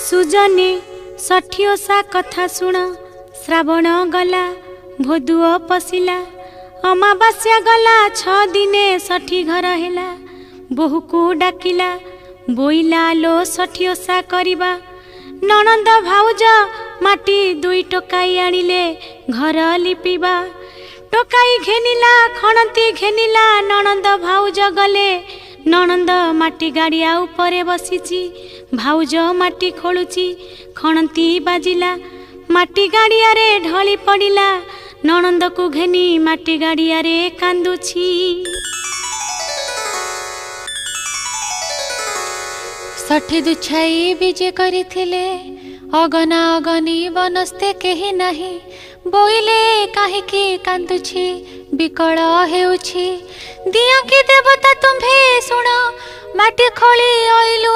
सुजने षठी ओषा कथा शुण श्रावण गला भोदुओ पशिला अमावास्या गला 6 दिने षठी घर हेला बोहू को डाकिला बोइला लो षठी ओषा करिबा ननंद भाउज माटी 2 टोकाई आनिले घर लिपिबा टोकाई घेनिला खणती घेनिला ननंद भाउज गले ननंद माटी गाड़िया उपरे बसीची भाउज माटी खोलुची खणती बाजिला माटी गाड़िया रे ढली पड़िला ननंद को घेनी माटी गाड़िया रे कांदुची। षठी दुछाई विजे करिथिले अगना अगनी बनस्ते केही नाही बोइले काहीकि कांदुछि विकल हेउछि दिया कि देवता तुम्भे सुण माटी खोली आइलु